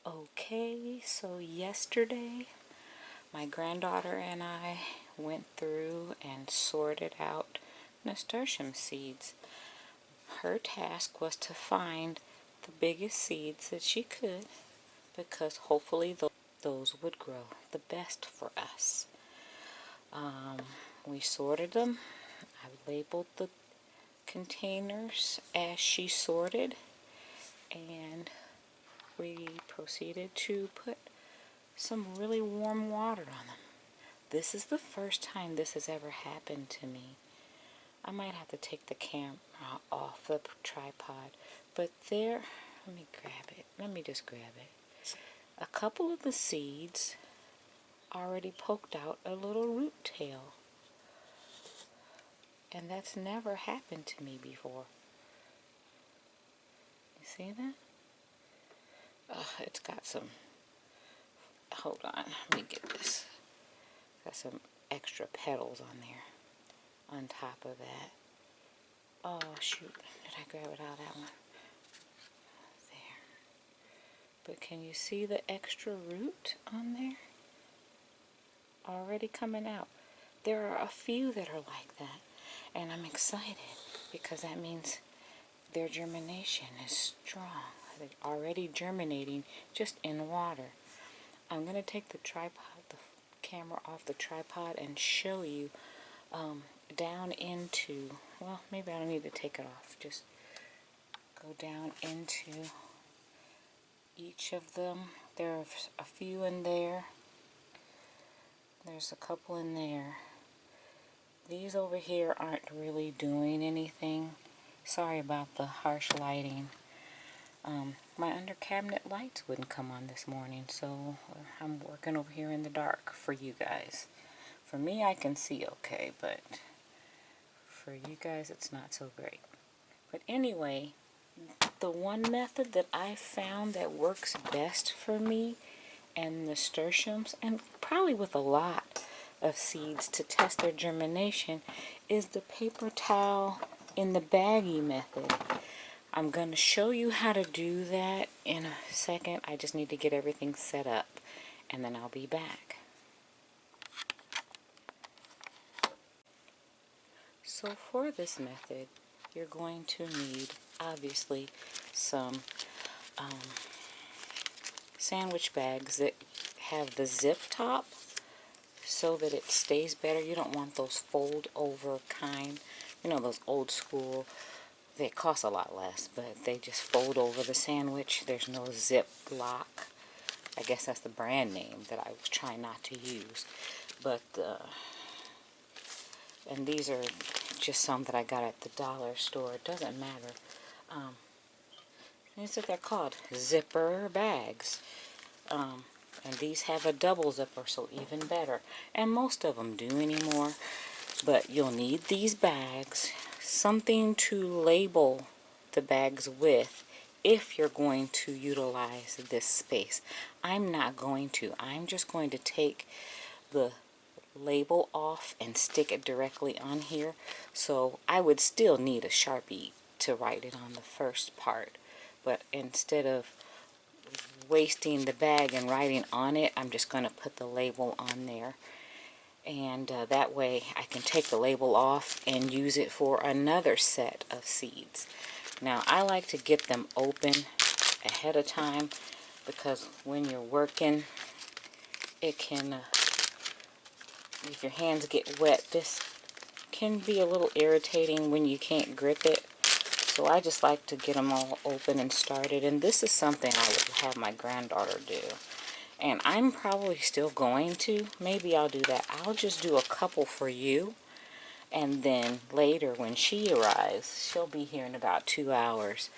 Okay, so yesterday my granddaughter and I went through and sorted out nasturtium seeds. Her task was to find the biggest seeds that she could, because hopefully those would grow the best for us. We sorted them. I labeled the containers as she sorted, and we proceeded to put some really warm water on them. This is the first time this has ever happened to me. I might have to take the camera off the tripod, but there, let me grab it. Let me just grab it. A couple of the seeds already poked out a little root tail, and that's never happened to me before. You see that? It's got some, hold on, let me get this. Got some extra petals on there, on top of that. Oh shoot, did I grab it out of that one? There. But can you see the extra root on there? Already coming out. There are a few that are like that, and I'm excited because that means their germination is strong. They're already germinating just in water. I'm going to take the camera off the tripod and show you down into, well, maybe I don't need to take it off. Just go down into each of them. There are a few in there. There's a couple in there. These over here aren't really doing anything. Sorry about the harsh lighting. My under cabinet lights wouldn't come on this morning, so I'm working over here in the dark for you guys. For me, I can see okay, but for you guys, it's not so great. But anyway, the one method that I found that works best for me and nasturtiums, and probably with a lot of seeds to test their germination, is the paper towel in the baggie method. I'm going to show you how to do that in a second. I just need to get everything set up, and then I'll be back. So for this method, you're going to need, obviously, some sandwich bags that have the zip top so that it stays better. You don't want those fold over kind, you know, those old school. They cost a lot less, but they just fold over the sandwich. There's no zip lock. I guess that's the brand name that I was trying not to use. But, and these are just some that I got at the dollar store. It doesn't matter. That's what they're called, zipper bags. And these have a double zipper, so even better. And most of them do anymore. But you'll need these bags, something to label the bags with if you're going to utilize this space. I'm not going to. I'm just going to take the label off and stick it directly on here. So I would still need a Sharpie to write it on the first part. But instead of wasting the bag and writing on it, I'm just going to put the label on there. And that way I can take the label off and use it for another set of seeds. Now I like to get them open ahead of time, because when you're working, it can, if your hands get wet, this can be a little irritating when you can't grip it. So I just like to get them all open and started. And this is something I would have my granddaughter do. And I'm probably still going to. Maybe I'll do that. I'll just do a couple for you. And then later when she arrives, she'll be here in about 2 hours.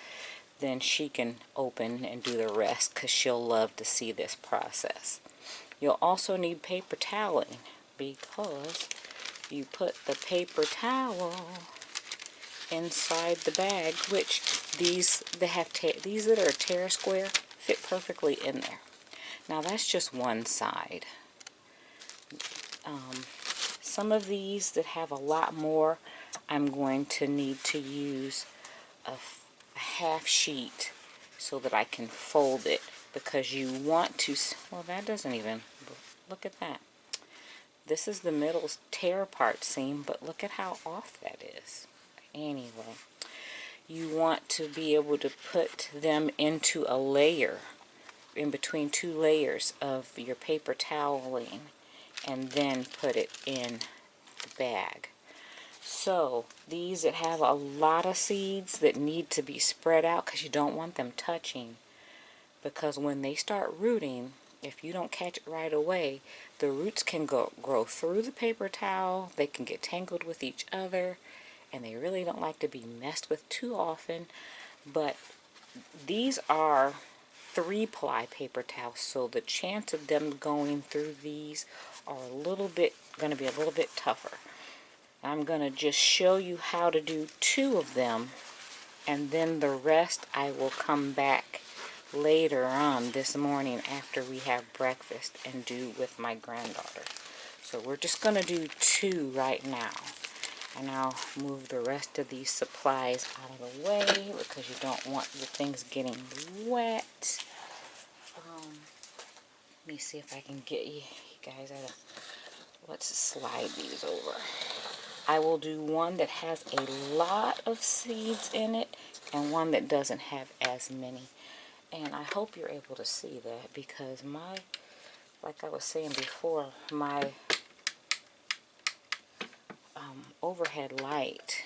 Then she can open and do the rest, because she'll love to see this process. You'll also need paper toweling, because you put the paper towel inside the bag, which these that are tear square fit perfectly in there. Now that's just one side. Some of these that have a lot more, I'm going to need to use a half sheet so that I can fold it because you want to, well, that doesn't even, look at that. This is the middle tear part seam, but look at how off that is. Anyway, you want to be able to put them into a layer, in between two layers of your paper toweling, and then put it in the bag. So these that have a lot of seeds that need to be spread out, because you don't want them touching, because when they start rooting, if you don't catch it right away, the roots can grow through the paper towel, they can get tangled with each other, and they really don't like to be messed with too often. But these are 3-ply paper towels, so the chance of them going through these are going to be a little bit tougher. I'm going to just show you how to do 2 of them, and then the rest I will come back later on this morning after we have breakfast and do with my granddaughter. So we're just going to do 2 right now. And I'll move the rest of these supplies out of the way because you don't want your things getting wet. Let me see if I can get you guys out of, let's slide these over. I will do one that has a lot of seeds in it and one that doesn't have as many. And I hope you're able to see that, because like I was saying before, my overhead light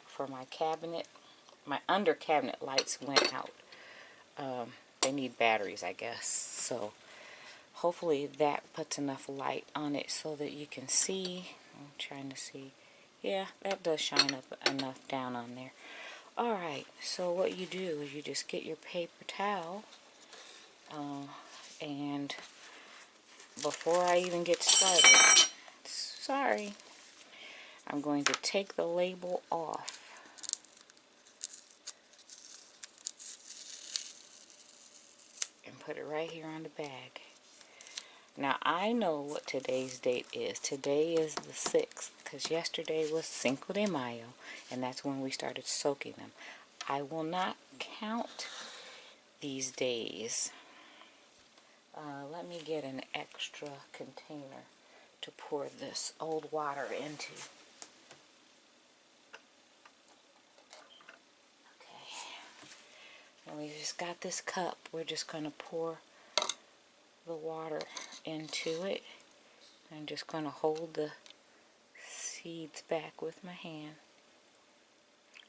for my cabinet, my under cabinet lights went out. They need batteries, I guess. So hopefully that puts enough light on it so that you can see. I'm trying to see. Yeah, that does shine up enough down on there. Alright, so what you do is you just get your paper towel, and before I even get started, sorry, I'm going to take the label off. And put it right here on the bag. Now I know what today's date is. Today is the 6th, because yesterday was Cinco de Mayo, and that's when we started soaking them. I will not count these days. Let me get an extra container to pour this old water into. Okay. And we just got this cup. We're just going to pour the water into it. I'm just going to hold the seeds back with my hand.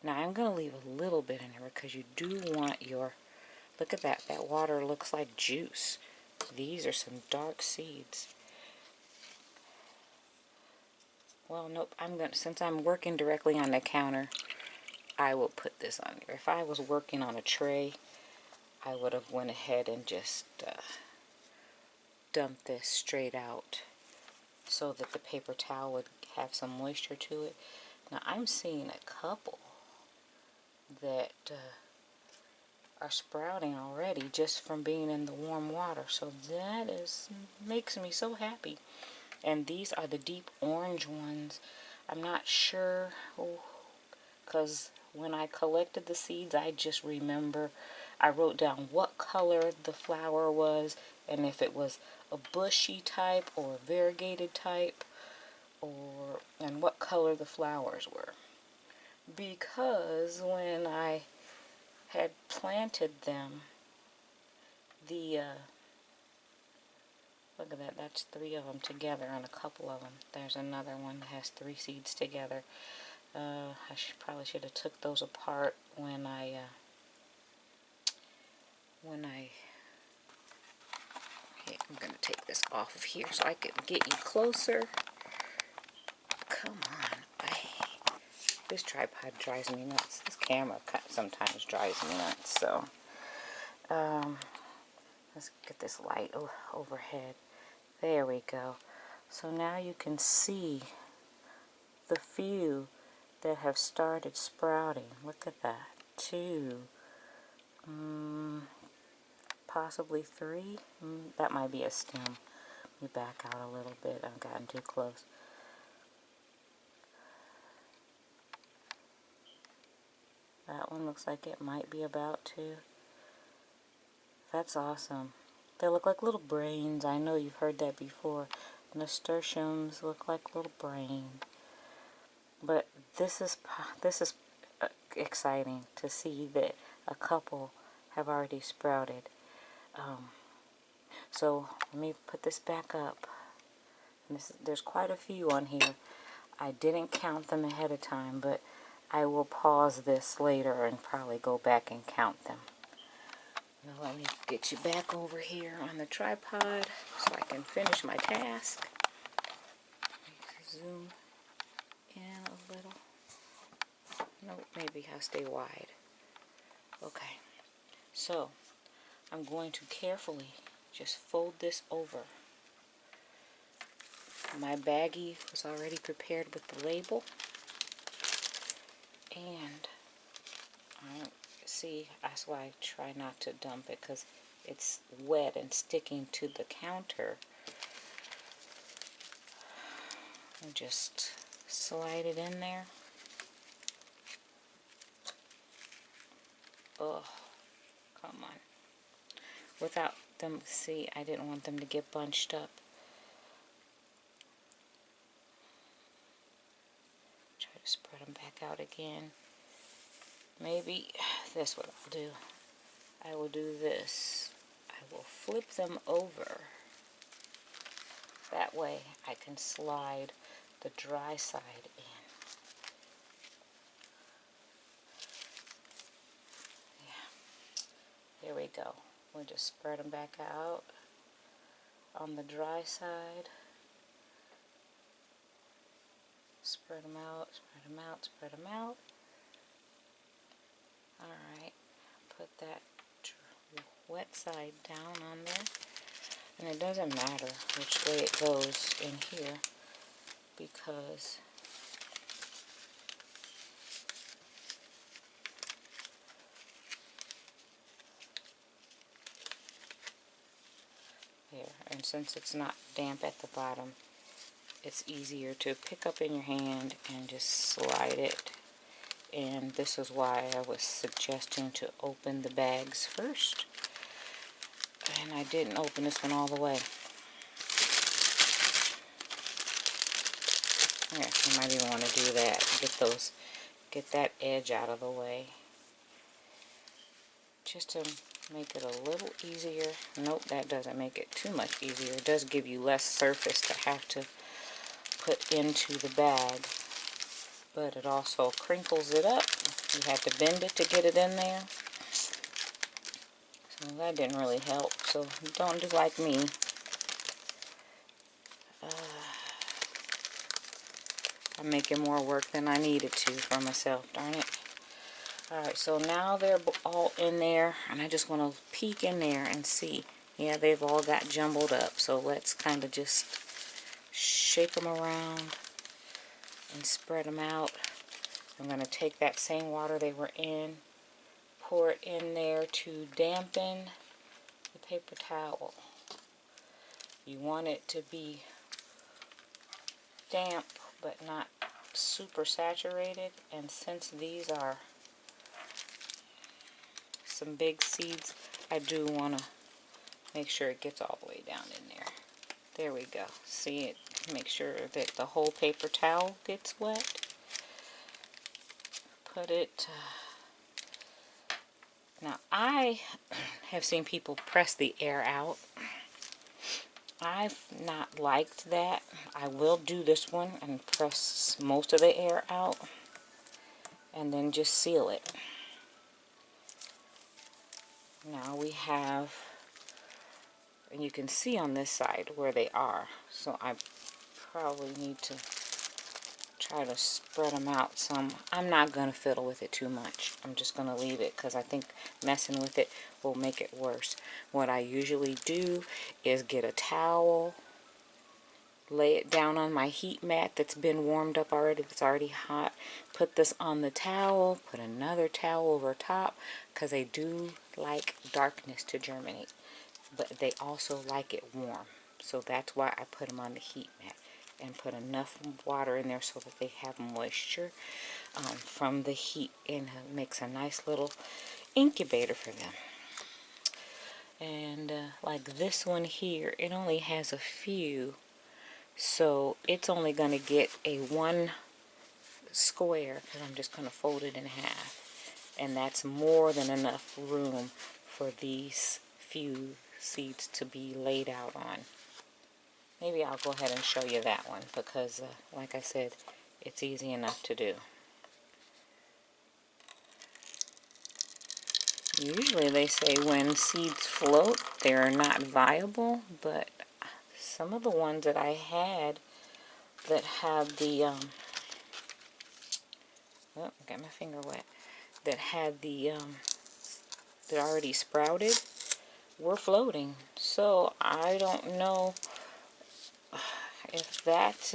Now I'm going to leave a little bit in there because you do want your, look at that, that water looks like juice. These are some dark seeds. Well, nope, since I'm working directly on the counter, I will put this on there. If I was working on a tray, I would have went ahead and just dumped this straight out so that the paper towel would have some moisture to it. Now I'm seeing a couple that are sprouting already just from being in the warm water, so that makes me so happy. And these are the deep orange ones. I'm not sure, because when I collected the seeds, I just remember I wrote down what color the flower was, and if it was a bushy type or a variegated type, and what color the flowers were. Because when I had planted them, look at that, that's 3 of them together and a couple of them. There's another one that has 3 seeds together. I probably should have took those apart when I'm going to take this off of here so I can get you closer. Come on. This tripod drives me nuts. This camera sometimes drives me nuts. So, let's get this light overhead. There we go. So now you can see the few that have started sprouting. Look at that. 2, possibly 3. That might be a stem. Let me back out a little bit. I've gotten too close. That one looks like it might be about to. That's awesome. They look like little brains. I know you've heard that before. Nasturtiums look like little brains. But this is exciting to see that a couple have already sprouted. So let me put this back up. There's quite a few on here. I didn't count them ahead of time, but I will pause this later and probably go back and count them. Now let me get you back over here on the tripod so I can finish my task. Zoom in a little. Nope, maybe I'll stay wide. Okay, so I'm going to carefully just fold this over. My baggie was already prepared with the label, and see, that's why I try not to dump it, because it's wet and sticking to the counter. And just slide it in there. Oh, come on. Without them, see, I didn't want them to get bunched up. Try to spread them back out again. Maybe this is what I'll do. I will do this. I will flip them over. That way I can slide the dry side in. Yeah. Here we go. We'll just spread them back out on the dry side. Spread them out, spread them out, spread them out. Alright, put that wet side down on there. And it doesn't matter which way it goes in here, because there, and since it's not damp at the bottom, it's easier to pick up in your hand and just slide it. And this is why I was suggesting to open the bags first. And I didn't open this one all the way. Yeah, you might even want to do that. Get that edge out of the way. Just to make it a little easier. Nope, that doesn't make it too much easier. It does give you less surface to have to put into the bag. But it also crinkles it up. You have to bend it to get it in there. So that didn't really help. So don't do like me. I'm making more work than I needed to for myself, darn it. Alright, so now they're all in there, and I just want to peek in there and see. Yeah, they've all got jumbled up, so let's kind of just shake them around and spread them out. I'm going to take that same water they were in, pour it in there to dampen the paper towel. You want it to be damp but not super saturated, and since these are some big seeds, I do want to make sure it gets all the way down in there. There we go. See it? Make sure that the whole paper towel gets wet. Put it... Now, I have seen people press the air out. I've not liked that. I will do this one and press most of the air out and then just seal it. Now we have, and you can see on this side where they are, so I probably need to try to spread them out some. I'm not going to fiddle with it too much. I'm just going to leave it because I think messing with it will make it worse. What I usually do is get a towel, lay it down on my heat mat that's been warmed up already, that's already hot, put this on the towel, put another towel over top, because they do like darkness to germinate, but they also like it warm. So that's why I put them on the heat mat and put enough water in there so that they have moisture from the heat, and it makes a nice little incubator for them. And like this one here, it only has a few, so it's only going to get a 1 square, because I'm just going to fold it in half, and that's more than enough room for these few seeds to be laid out on. Maybe I'll go ahead and show you that one, because like I said, it's easy enough to do. Usually they say when seeds float, they're not viable, but some of the ones that I had that had the, oh, I got my finger wet, that had the, that already sprouted, were floating. So I don't know if that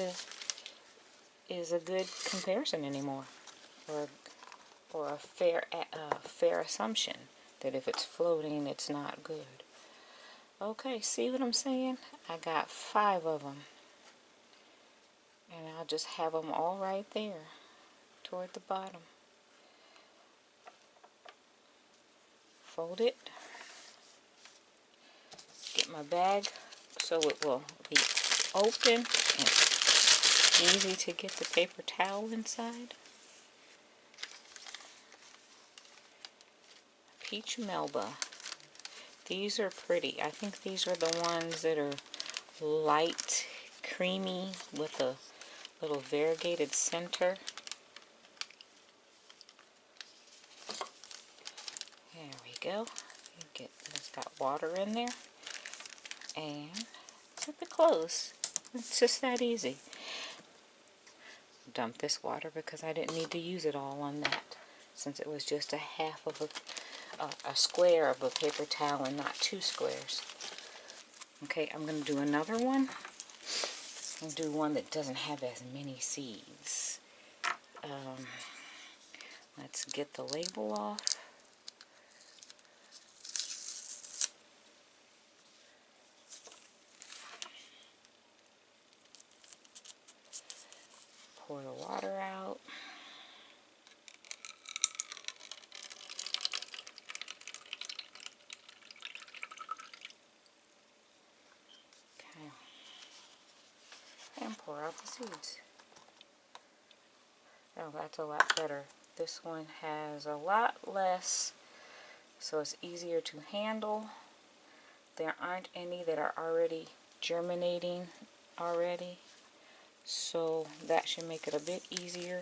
is a good comparison anymore, or a fair assumption that if it's floating, it's not good. Okay, see what I'm saying? I got 5 of them, and I'll just have them all right there toward the bottom. Fold it, get my bag so it will be open and easy to get the paper towel inside. Peach Melba. These are pretty. I think these are the ones that are light, creamy, with a little variegated center. There we go. It's got water in there. And zip it closed. It's just that easy. Dump this water because I didn't need to use it all on that, since it was just a half of a square of a paper towel and not 2 squares. Okay, I'm going to do another one. I'm going to do one that doesn't have as many seeds. Let's get the label off. Pour the water out. Okay. And pour out the seeds. Oh, that's a lot better. This one has a lot less, so it's easier to handle. There aren't any that are already germinating already, so that should make it a bit easier.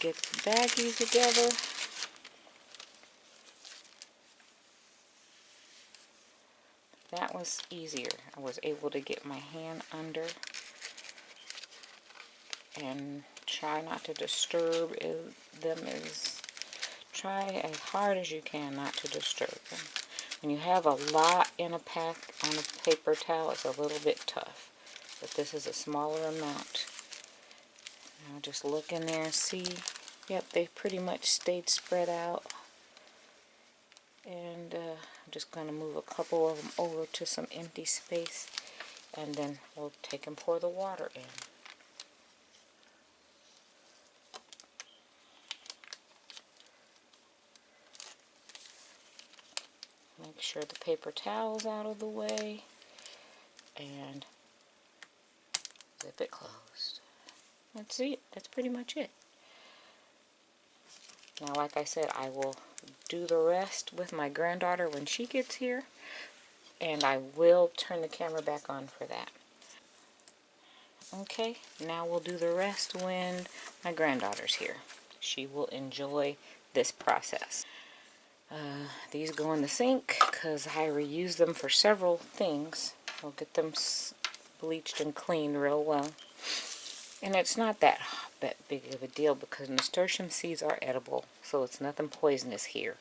Get the baggie together. That was easier. I was able to get my hand under and try not to disturb them. Try as hard as you can not to disturb them. When you have a lot in a pack on a paper towel, it's a little bit tough. But this is a smaller amount. Now just look in there and see. Yep, they've pretty much stayed spread out. And I'm just going to move a couple of them over to some empty space, and then we'll take and pour the water in. Make sure the paper towel's out of the way, and zip it closed. That's it. That's pretty much it. Now, like I said, I will do the rest with my granddaughter when she gets here, and I will turn the camera back on for that. Okay, now we'll do the rest when my granddaughter's here. She will enjoy this process. These go in the sink because I reuse them for several things. I'll get them bleached and cleaned real well. And it's not that big of a deal because nasturtium seeds are edible, so it's nothing poisonous here.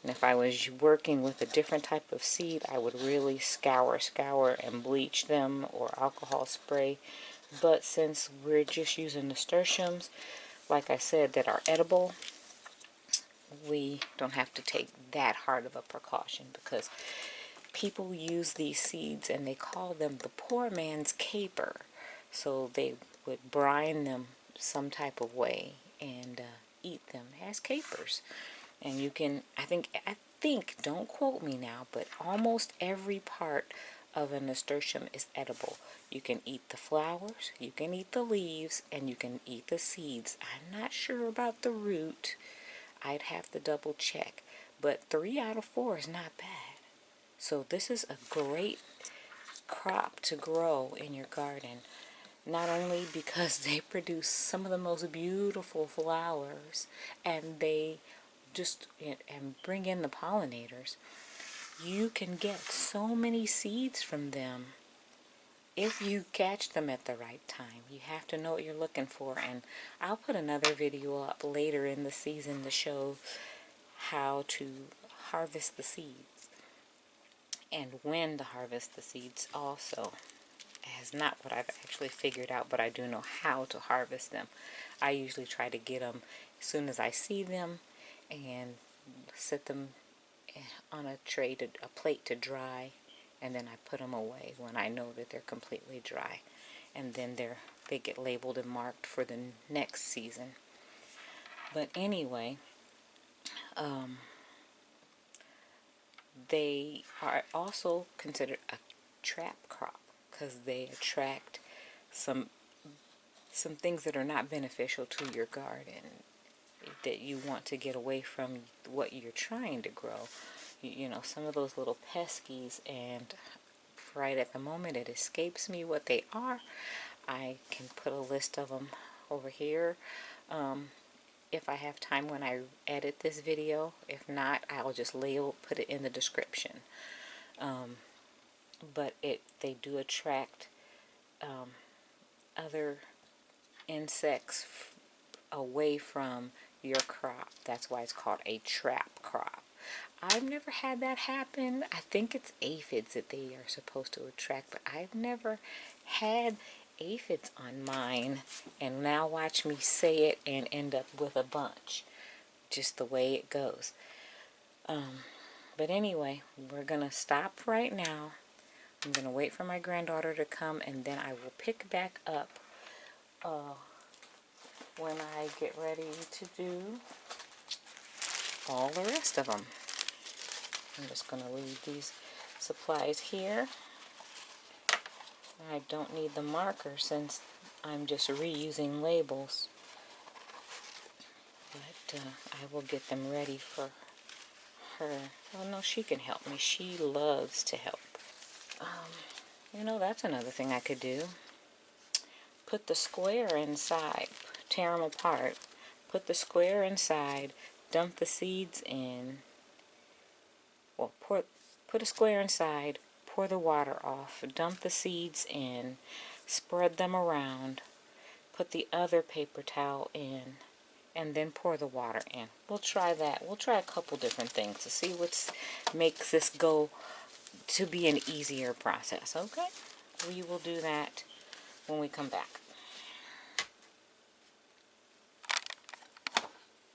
And if I was working with a different type of seed, I would really scour and bleach them, or alcohol spray. But since we're just using nasturtiums, like I said, that are edible, we don't have to take that hard of a precaution, because people use these seeds and they call them the poor man's caper. So they would brine them some type of way and eat them as capers. And you can, I think think, don't quote me now, but almost every part of a nasturtium is edible. You can eat the flowers, you can eat the leaves, and you can eat the seeds. I'm not sure about the root. I'd have to double check. But 3 out of 4 is not bad. So this is a great crop to grow in your garden. Not only because they produce some of the most beautiful flowers, and they just and bring in the pollinators. You can get so many seeds from them if you catch them at the right time. You have to know what you're looking for, and I'll put another video up later in the season to show how to harvest the seeds and when to harvest the seeds also. Is not what I've actually figured out, but I do know how to harvest them. I usually try to get them as soon as I see them and set them on a plate to dry, and then I put them away when I know that they're completely dry, and then they get labeled and marked for the next season. But anyway, they are also considered a trap crop because they attract some things that are not beneficial to your garden, that you want to get away from what you're trying to grow. You know, some of those little peskies, and right at the moment it escapes me what they are. I can put a list of them over here if I have time when I edit this video. If not, I'll just put it in the description. But they do attract other insects away from your crop. That's why it's called a trap crop. I've never had that happen. I think it's aphids that they are supposed to attract, but I've never had aphids on mine. And now watch me say it and end up with a bunch. Just the way it goes. But anyway, we're going to stop right now. I'm going to wait for my granddaughter to come, and then I will pick back up when I get ready to do all the rest of them. I'm just going to leave these supplies here. I don't need the marker since I'm just reusing labels. But I will get them ready for her. Oh no, she can help me. She loves to help. You know, that's another thing I could do. Put the square inside. Tear them apart. Put the square inside. Dump the seeds in. Well, put a square inside. Pour the water off. Dump the seeds in. Spread them around. Put the other paper towel in. And then pour the water in. We'll try that. We'll try a couple different things to see what makes this go to be an easier process, okay? We will do that when we come back.